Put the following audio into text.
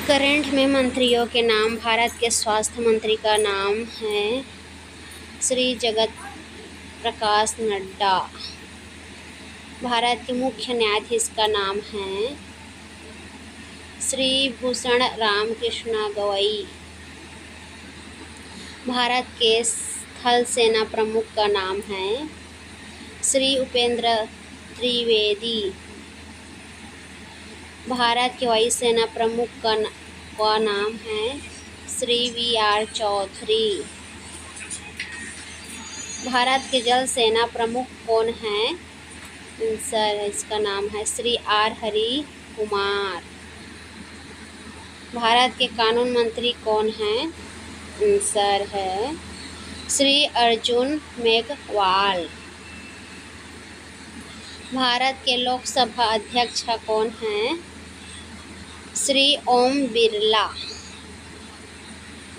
Current में मंत्रियों के नाम। भारत के स्वास्थ्य मंत्री का नाम है श्री जगत प्रकाश नड्डा। भारत के मुख्य न्यायाधीश का नाम है श्री भूषण राम कृष्ण गवई। भारत के थल सेना प्रमुख का नाम है श्री उपेंद्र त्रिवेदी। भारत के वायुसेना प्रमुख का नाम है श्री वी.आर. चौधरी। भारत के जल सेना प्रमुख कौन है? सर इसका नाम है श्री आर. हरि कुमार। भारत के कानून मंत्री कौन हैं? सर है श्री अर्जुन मेघवाल। भारत के लोकसभा अध्यक्ष कौन हैं? श्री ओम बिरला।